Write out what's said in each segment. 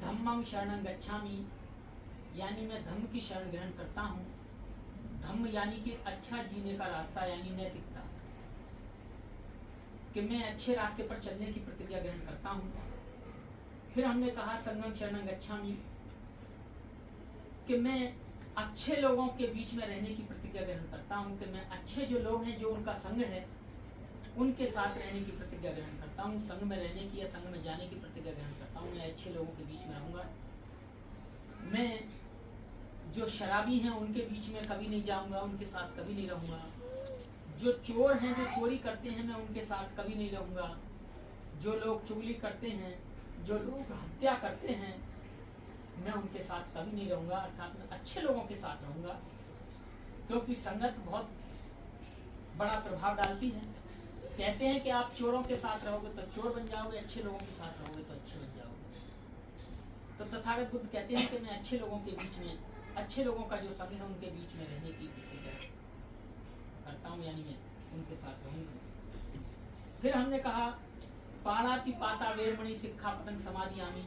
धम्मं शरणं गच्छामि, यानी मैं धम्म की शरण ग्रहण करता हूँ। धम्म यानी कि अच्छा जीने का रास्ता, यानी नैतिकता, कि मैं अच्छे रास्ते पर चलने की प्रतिज्ञा ग्रहण करता हूँ। फिर हमने कहा संगम शरणं गच्छामि, कि मैं अच्छे लोगों के बीच में रहने की प्रतिज्ञा ग्रहण करता हूँ, कि मैं अच्छे जो लोग हैं, जो उनका संग है, उनके साथ रहने की प्रतिज्ञा ग्रहण करता हूँ। संग में रहने की या संग में जाने की प्रतिज्ञा ग्रहण करता हूँ। मैं अच्छे लोगों के बीच में रहूँगा। मैं जो शराबी हैं उनके बीच में कभी नहीं जाऊँगा, उनके साथ कभी नहीं रहूँगा। जो चोर हैं, जो चोरी करते हैं, मैं उनके साथ कभी नहीं रहूँगा। जो लोग चुगली करते हैं, जो लोग हत्या करते हैं, मैं उनके साथ कभी नहीं रहूँगा। अर्थात मैं अच्छे लोगों के साथ रहूँगा, क्योंकि संगत बहुत बड़ा प्रभाव डालती है। कहते हैं कि आप चोरों के साथ रहोगे तो चोर बन जाओगे, अच्छे लोगों के साथ रहोगे तो अच्छे बन जाओगे। तो तथागत बुद्ध कहते हैं कि मैं अच्छे लोगों के बीच में, अच्छे लोगों का जो संग है उनके बीच में रहने की प्रतिज्ञा करता हूँ, यानी मैं उनके साथ रहूँगा। फिर हमने कहा पाणाति पाता वेरमणि सिक्खापदं समादियामि,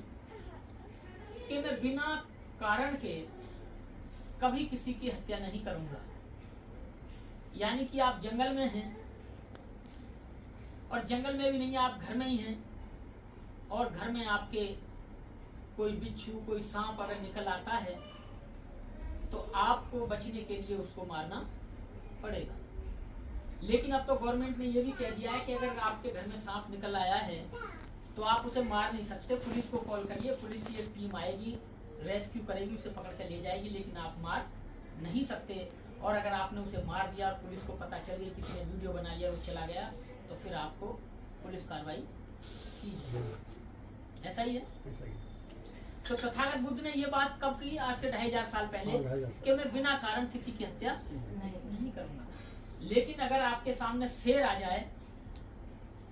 कि मैं बिना कारण के कभी किसी की हत्या नहीं करूंगा। यानी कि आप जंगल में हैं, और जंगल में भी नहीं, आप घर में ही हैं, और घर में आपके कोई बिच्छू, कोई सांप अगर निकल आता है तो आपको बचने के लिए उसको मारना पड़ेगा। लेकिन अब तो गवर्नमेंट ने ये भी कह दिया है कि अगर आपके घर में सांप निकल आया है तो आप उसे मार नहीं सकते। पुलिस को कॉल करिए, पुलिस की एक टीम आएगी, रेस्क्यू करेगी, उसे पकड़ कर ले जाएगी, लेकिन आप मार नहीं सकते। और अगर आपने उसे मार दिया और पुलिस को पता चल गया, किसी ने वीडियो बना लिया, वो चला गया, तो फिर आपको पुलिस कार्रवाई की जाएगी। ऐसा ही है। तो तथागत बुद्ध ने ये बात कब की? आज से 2500 साल पहले, कि मैं बिना कारण किसी की हत्या नहीं करूंगा। लेकिन अगर आपके सामने शेर आ जाए,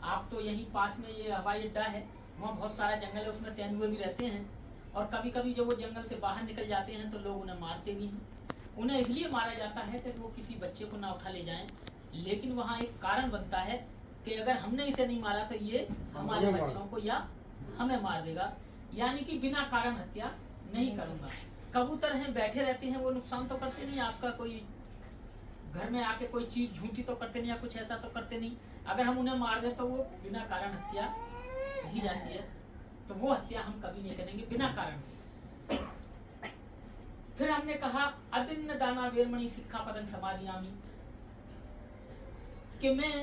आप तो यहीं पास में ये हवाई अड्डा है, वहाँ बहुत सारा जंगल है, उसमें तेंदुए भी रहते हैं, और कभी कभी जब वो जंगल से बाहर निकल जाते हैं तो लोग उन्हें मारते भी हैं। उन्हें इसलिए मारा जाता है कि वो किसी बच्चे को ना उठा ले जाएं, लेकिन वहाँ एक कारण बनता है कि अगर हमने इसे नहीं मारा तो ये हमारे बच्चों को या हमें मार देगा। यानी कि बिना कारण हत्या नहीं करूंगा। कबूतर हैं, बैठे रहते हैं, वो नुकसान तो करते नहीं, आपका कोई घर में आके कोई चीज झूठी तो करते नहीं, या कुछ ऐसा तो करते नहीं। अगर हम उन्हें मार दें तो वो बिना कारण हत्या ही जाती है, तो वो हत्या हम कभी नहीं करेंगे बिना कारण के। फिर हमने कहा अदिन्न दाना वेरमणि सिक्खापदं समादियामि, कि मैं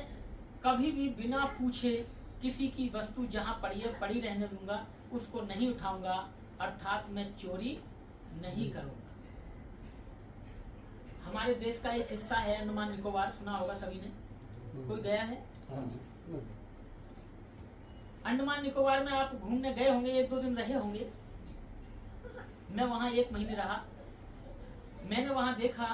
कभी भी बिना पूछे किसी की वस्तु जहां पड़ी है पड़ी रहने दूंगा, उसको नहीं उठाऊंगा। अर्थात मैं चोरी नहीं करूंगा। हमारे देश का एक हिस्सा है अंडमान निकोबार, सुना होगा सभी ने, कोई गया है? अंडमान निकोबार में आप घूमने गए होंगे, 1-2 दिन रहे होंगे। मैं वहां 1 महीने रहा। मैंने वहां देखा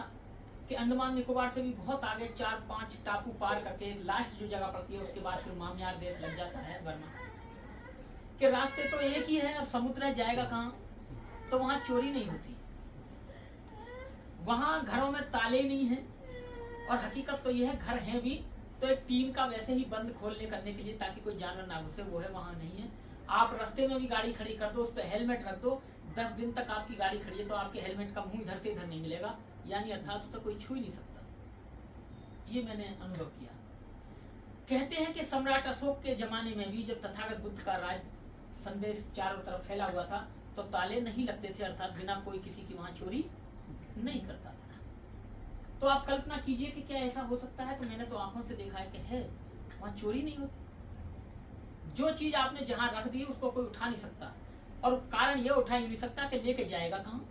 कि अंडमान निकोबार से भी बहुत आगे 4-5 टापू पार करके लास्ट जो जगह पड़ती है, उसके बाद फिर मामियार देश लग जाता है बर्मा, कि रास्ते तो एक ही है, अब समुद्र है, जाएगा कहाँ? तो वहां चोरी नहीं होती, वहां घरों में ताले नहीं हैं, और हकीकत तो यह है घर हैं भी तो एक टीन का वैसे ही बंद खोलने करने के लिए, ताकि कोई जानवर ना घुसे, वो है, वहां नहीं है। आप रास्ते में भी गाड़ी खड़ी कर दो, उस पर हेलमेट रख दो, 10 दिन तक आपकी गाड़ी खड़ी है तो आपके हेलमेट का मुंह इधर से इधर नहीं मिलेगा, यानी अर्थात उसे कोई छू ही नहीं सकता। ये मैंने अनुभव किया। कहते हैं कि सम्राट अशोक के जमाने में भी जब तथागत बुद्ध का राज संदेश चारों तरफ फैला हुआ था तो ताले नहीं लगते थे, अर्थात बिना कोई किसी की वहां चोरी नहीं करता था। तो आप कल्पना कीजिए कि क्या ऐसा हो सकता है? तो मैंने तो आंखों से देखा है कि है, वहां चोरी नहीं होती। जो चीज आपने जहां रख दी उसको कोई उठा नहीं सकता, और कारण ये उठा ही नहीं सकता कि लेके जाएगा कहाँ।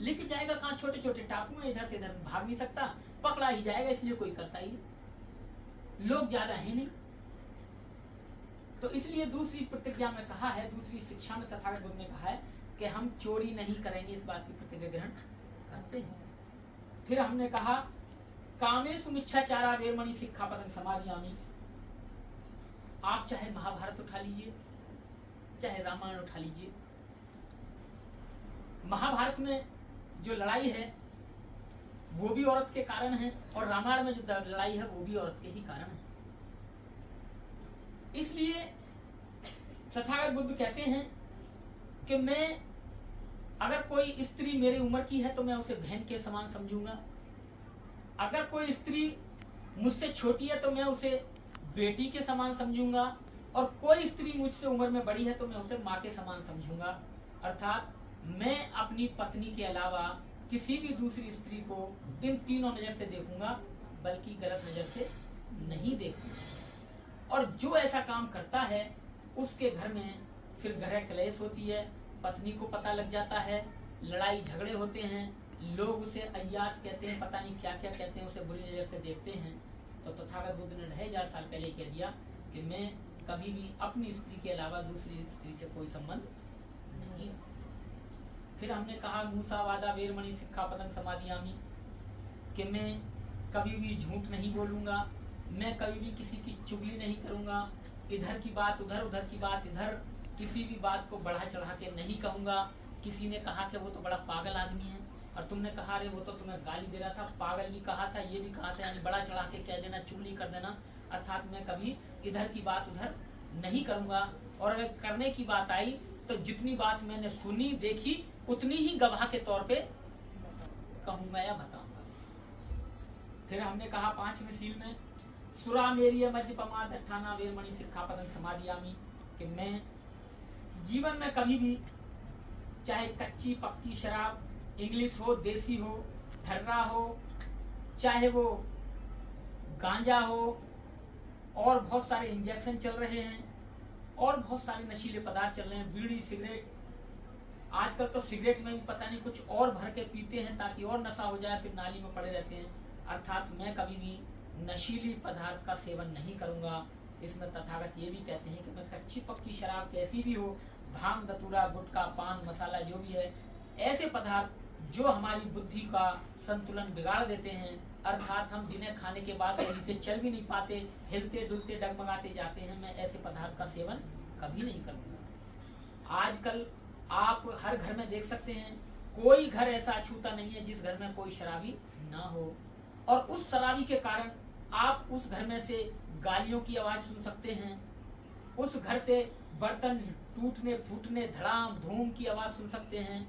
लेके जाएगा कहाँ? छोटे छोटे टापू में, इधर से इधर भाग नहीं सकता, पकड़ा ही जाएगा, इसलिए कोई करता ही नहीं। लोग ज्यादा है नहीं, तो इसलिए दूसरी प्रतिज्ञा में कहा है, दूसरी शिक्षा में तथागत बुद्ध ने कहा है कि हम चोरी नहीं करेंगे, इस बात की प्रतिज्ञा ग्रहण करते हैं। फिर हमने कहा कामेषु मिच्छाचारा वेरमणि सिक्खापदं समादियामि। आप चाहे महाभारत उठा लीजिए, चाहे रामायण उठा लीजिए, महाभारत में जो लड़ाई है वो भी औरत के कारण है, और रामायण में जो लड़ाई है वो भी औरत के ही कारण है। इसलिए तथागत बुद्ध कहते हैं कि मैं, अगर कोई स्त्री मेरी उम्र की है तो मैं उसे बहन के समान समझूंगा, अगर कोई स्त्री मुझसे छोटी है तो मैं उसे बेटी के समान समझूंगा, और कोई स्त्री मुझसे उम्र में बड़ी है तो मैं उसे माँ के समान समझूंगा। अर्थात मैं अपनी पत्नी के अलावा किसी भी दूसरी स्त्री को इन तीनों नजर से देखूंगा, बल्कि गलत नजर से नहीं देखूंगा। और जो ऐसा काम करता है उसके घर में फिर ग्रह क्लेश होती है, पत्नी को पता लग जाता है, लड़ाई झगड़े होते हैं, लोग उसे अय्यास कहते हैं, पता नहीं क्या क्या कहते हैं, उसे बुरी नजर से देखते हैं। तो तथागत बुद्ध ने 2500 साल पहले कह दिया कि मैं कभी भी अपनी स्त्री के अलावा दूसरी स्त्री से कोई संबंध नहीं। फिर हमने कहा मूसा वादा वेरमणि सिक्खापदं समादियामि, कि मैं कभी भी झूठ नहीं बोलूंगा, मैं कभी भी किसी की चुगली नहीं करूंगा, इधर की बात उधर, उधर की बात इधर, किसी भी बात को बढ़ा चढ़ा के नहीं कहूंगा। किसी ने कहा कि वो तो बड़ा पागल आदमी है, और तुमने कहा अरे वो तो तुम्हें गाली दे रहा था, पागल भी कहा था, ये भी कहा था, यानी बड़ा चढ़ा के कह देना, चुगली कर देना। अर्थात मैं कभी इधर की बात उधर नहीं करूंगा, और अगर करने की बात आई तो जितनी बात मैंने सुनी देखी उतनी ही गवाह के तौर पे कहूंगा या बताऊंगा। फिर हमने कहा 5वें सील में सुरा मेरिय मध्यपमा दट्ठाना वेरमणि सिक्खापदं समादियामि, कि मैं जीवन में कभी भी चाहे कच्ची पक्की शराब, इंग्लिश हो, देसी हो, ठर्रा हो, चाहे वो गांजा हो, और बहुत सारे इंजेक्शन चल रहे हैं, और बहुत सारे नशीले पदार्थ चल रहे हैं, बीड़ी सिगरेट, आजकल तो सिगरेट में भी पता नहीं कुछ और भर के पीते हैं ताकि और नशा हो जाए, फिर नाली में पड़े रहते हैं। अर्थात मैं कभी भी नशीली पदार्थ का सेवन नहीं करूंगा। इसमें तथागत ये भी कहते हैं कि मैं कच्ची पक्की शराब कैसी भी हो, भांग धतूरा गुटखा पान मसाला जो भी है, ऐसे पदार्थ जो हमारी बुद्धि का संतुलन बिगाड़ देते हैं, अर्थात हम जिन्हें खाने के बाद सही से चल भी नहीं पाते, हिलते डुलते डगमगाते जाते हैं, मैं ऐसे पदार्थ का सेवन कभी नहीं करूंगा। आजकल आप हर घर में देख सकते हैं, कोई घर ऐसा अछूता नहीं है जिस घर में कोई शराबी ना हो, और उस शराबी के कारण आप उस घर में से गालियों की आवाज सुन सकते हैं, उस घर से बर्तन टूटने फूटने धड़ाम धूम की आवाज सुन सकते हैं।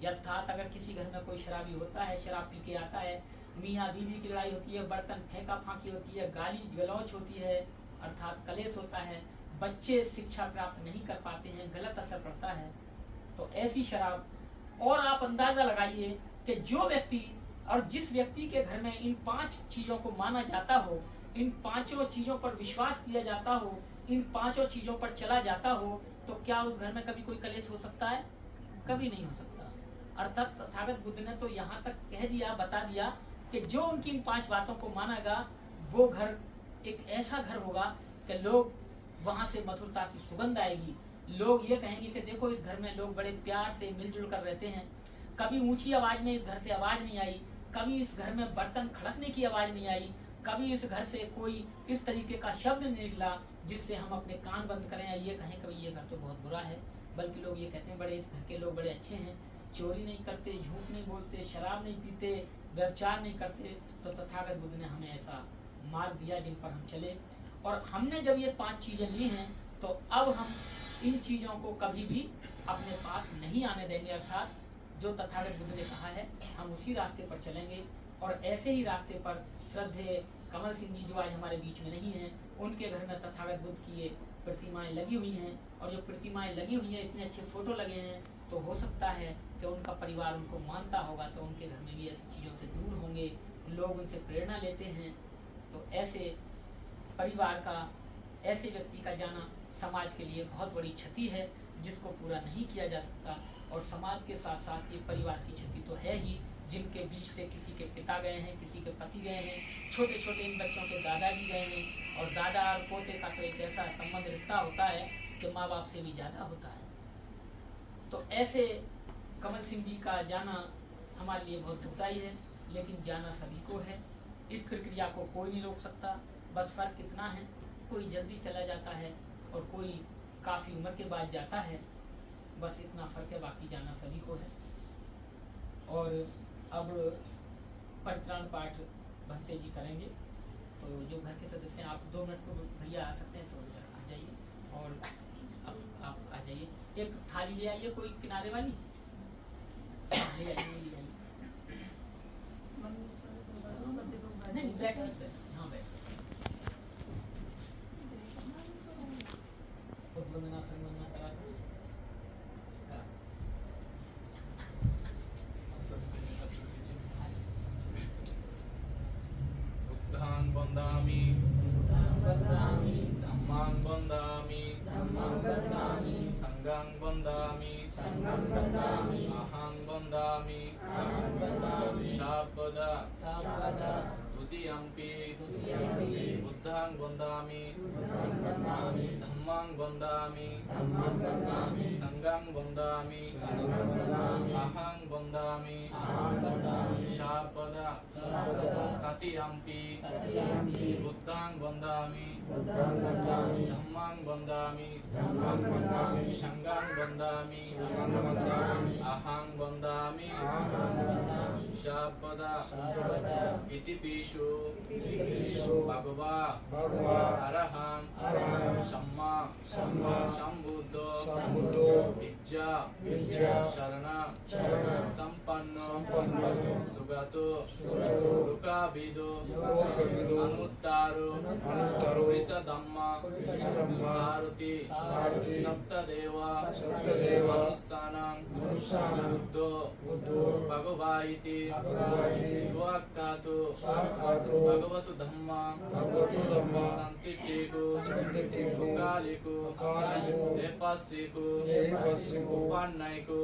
अर्थात अगर किसी घर में कोई शराबी होता है, शराब पी के आता है, मियाँ बीवी की लड़ाई होती है, बर्तन फेंका फांकी होती है, गाली गलौच होती है, अर्थात कलेश होता है, बच्चे शिक्षा प्राप्त नहीं कर पाते हैं, गलत असर पड़ता है, तो ऐसी शराब। और आप अंदाजा लगाइए कि जो व्यक्ति और जिस व्यक्ति के घर में इन 5 चीजों को माना जाता हो, इन 5 चीजों पर विश्वास किया जाता हो, इन 5 चीजों पर चला जाता हो, तो क्या उस घर में कभी कोई कलेश हो सकता है? कभी नहीं हो सकता। अर्थात तथागत बुद्ध ने तो यहाँ तक कह दिया, बता दिया कि जो उनकी इन 5 बातों को मानेगा वो घर एक ऐसा घर होगा कि लोग वहां से मधुरता की सुगंध आएगी, लोग ये कहेंगे कि देखो इस घर में लोग बड़े प्यार से मिलजुल कर रहते हैं, कभी ऊंची आवाज में इस घर से आवाज नहीं आई, कभी इस घर में बर्तन खड़कने की आवाज नहीं आई, कभी इस घर से कोई इस तरीके का शब्द नहीं निकला जिससे हम अपने कान बंद करें या ये कहें कभी ये घर तो बहुत बुरा है, बल्कि लोग ये कहते हैं बड़े इस घर के लोग बड़े अच्छे हैं, चोरी नहीं करते, झूठ नहीं बोलते, शराब नहीं पीते, व्यभिचार नहीं करते। तो तथागत बुद्ध ने हमें ऐसा मार्ग दिया जिन पर हम चले, और हमने जब ये 5 चीजें ली हैं तो अब हम इन चीजों को कभी भी अपने पास नहीं आने देंगे। अर्थात जो तथागत बुद्ध ने कहा है हम उसी रास्ते पर चलेंगे, और ऐसे ही रास्ते पर श्रद्धेय कमल सिंह जी जो आज हमारे बीच में नहीं हैं, उनके घर में तथागत बुद्ध की ये प्रतिमाएं लगी हुई हैं, और जो प्रतिमाएं लगी हुई हैं इतने अच्छे फोटो लगे हैं, तो हो सकता है कि उनका परिवार उनको मानता होगा, तो उनके घर में भी ऐसी चीज़ों से दूर होंगे, लोग उनसे प्रेरणा लेते हैं। तो ऐसे परिवार का, ऐसे व्यक्ति का जाना समाज के लिए बहुत बड़ी क्षति है जिसको पूरा नहीं किया जा सकता, और समाज के साथ साथ ये परिवार की क्षति तो है ही, जिनके बीच से किसी के पिता गए हैं, किसी के पति गए हैं, छोटे छोटे इन बच्चों के दादाजी गए हैं, और दादा और पोते का तो एक ऐसा संबंध रिश्ता होता है कि माँ बाप से भी ज़्यादा होता है। तो ऐसे कमल सिंह जी का जाना हमारे लिए बहुत दुखदायी है, लेकिन जाना सभी को है, इस प्रक्रिया को कोई नहीं रोक सकता। बस फर्क इतना है, कोई जल्दी चला जाता है और कोई काफ़ी उम्र के बाद जाता है, बस इतना फर्क है, बाकी जाना सभी को है। और अब परित्राण पाठ भक्ते जी करेंगे, तो जो घर के सदस्य हैं आप 2 मिनट को भैया आ सकते हैं तो आ जाइए, और अब आप आ जाइए, एक थाली ले आइए, कोई किनारे वाली ले आइए, ले आइए। नहीं बैठ हाँ बैठ उद्वंदनासन वंदना करा दो। बुद्धां वन्दामि धम्मां वन्दामि संघं वन्दामि अहं वन्दामि शापदा द्वितीयम्पि बुद्धां वन्दामि धम्मां वन्दामि संघं वन्दामि अहं वन्दामि शापदा तृतीयम्पि बुद्धां वन्दामि धम्मां वन्दामि संघं वन्दामि अहं वन्दामि शापदा इति पीषु भगवा अरहं सम्मा सम्बुद्धो विद्या शरण संपन्नो सुगतो रुकाभिदो अनुत्तारो विसधम्मा सारथि सप्तदेवा मनुष्याणां बुद्धो भगवाइति स्वाक्खातो भगवतु धम्मा संतिट्ठिको कालिको एपस्सिको उपन्नयिको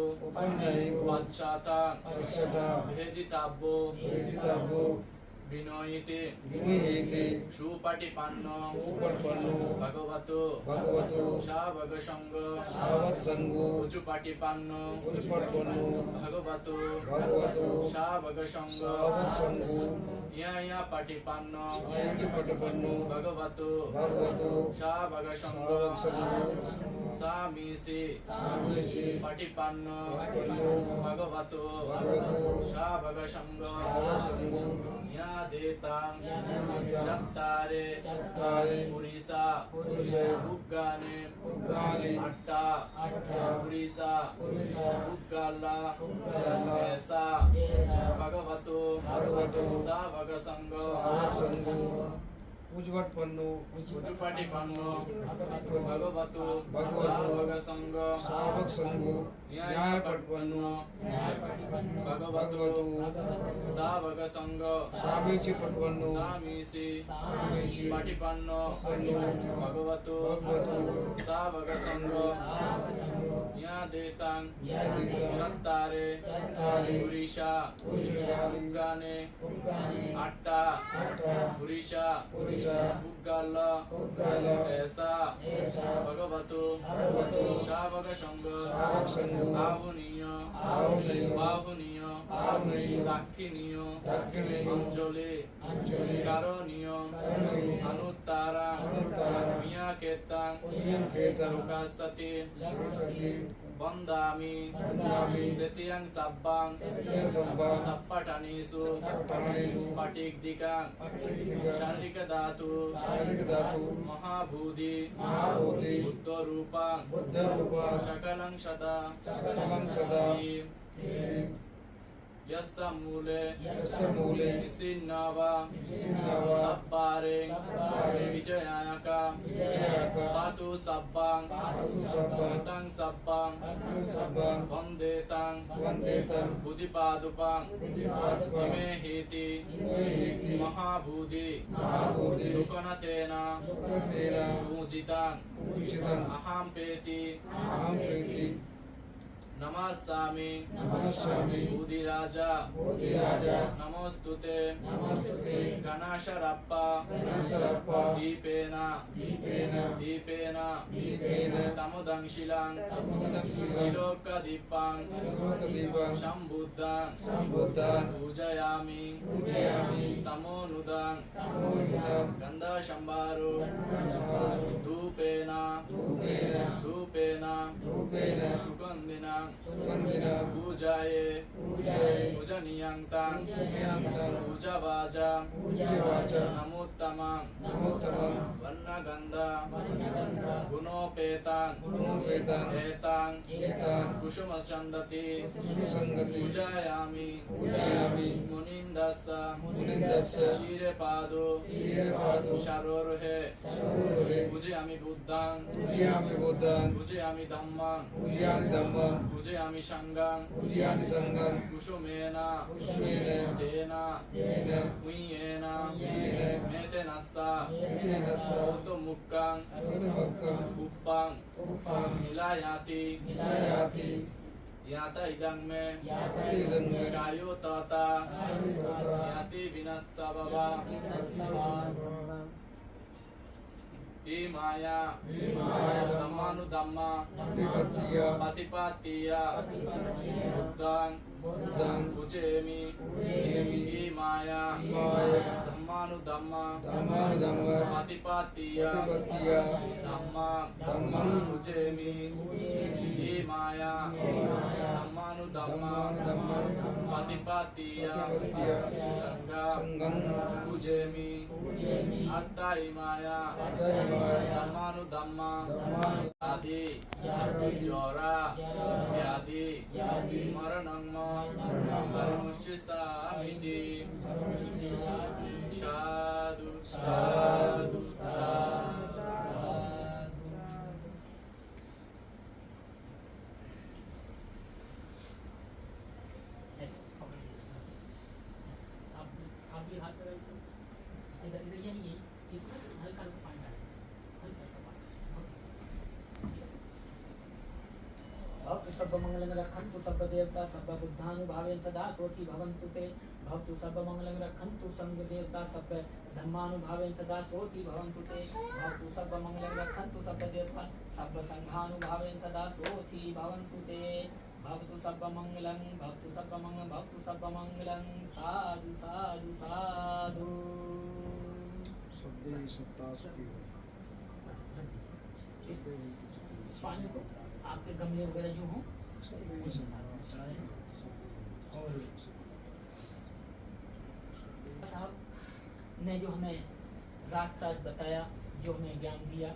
पश्चाता भेदिताब्बो विनोयिते सुपटिपन्नो भगवतो शावकसंगो उचुपटिपन्नो भगवतो शावकसंगो या पटिपन्नो भगवतो शावकसंगो सामीसि पटिपन्नो भगवतो शावकसंगो या देतां चत्तारे पुरीसा उग्गाने अट्टा पुरीसा उग्गाला ऐसा भगवतो सावकसंगो उज्वटपन्नो उजुपटिपन्नो भगवतो सावकसंगो न्यायपटपन्नो भगवतो सावकसंगो सामीचिपटपन्नो सामीसि पटिपन्नो भगवतो सावकसंगो देतां चत्तारे पुरीसा उग्गाने अट्टा पुरीसा उग्गाला ऐसा भगवतो शावकसंगो आहुनीय दाक्षिणीय अंजलि कारणीय अनुत्तारा मियाकेतां लोकासति वन्दामि सेतियं सब्बां सप्पटनेषु पटिक्दिकां शारीरिकधातु महाभूति बुद्धरूपां सकलं सदा यस्य मूले निसिन्नवा सब्बारे विजयाका पातु सब्बां तं सब्बां वन्देतां बुद्धिपादुपां इमे हेति महाभूति दुकनतेन पूजितां अहं पेति नमस्सामि बुधिराजा नमोस्तुते गणाशरप्पा दीपेन तमुदंशिलां विलोकदीपां सम्बुद्धां पूजयामि तमोनुदां गन्धशम्भारो धूपेन सुगन्धिनां सुगंधिनां पूजाये पूजनीयं तां पूजावाचा नमोत्तमं वर्णगन्ध गुणोपेतां एतां कुसुमसंगति पूजयामि मुनिन्दस्य क्षीरपादो शारोरुहे पूजयामि बुद्धां पूजयामि धम्मां पूजयामि संघं कुसुमेन तेन पुण्येन मेतेनस्सा मुक्कं उप्पं मिलायाति याता इदं मे कायो ताता याति विनस्सा बाबा माया धम्मानुधम्मा पतिपातीय बुद्धं पूजयामि माया धम्मानुधम्मा पतिपातीय धम्मं पूजयामि माया धम्मानुधम्मा पतिपातीय संघं पूजयामि अत्ताई माया धम्मानुधम्मा आदि जोरा व्याधि मरणं मरणमुष्यसामिति साधु साधु आप भी हाथ लगाइए इधर इधर यही इसमें हल्का पानी डालें भक्तु सर्व मंगलं रक्षन्तु सर्व देवता सर्व बुद्धानुभावेन सदा सोति भवन्तु ते भक्तु सर्व मंगलं रक्षन्तु संग देवता सर्व धर्मानुभावेन सदा सोति भवन्तु ते भक्तु सर्व मंगलं रक्षन्तु सर्व देवता सर्व संघानुभावेन सदा सोति भवन्तु ते भक्तु सर्व मंगलं साधु साधु साधु इस पानी को आपके गमले वगैरह जो हों और साहब ने जो हमें रास्ता बताया, जो हमें ज्ञान दिया,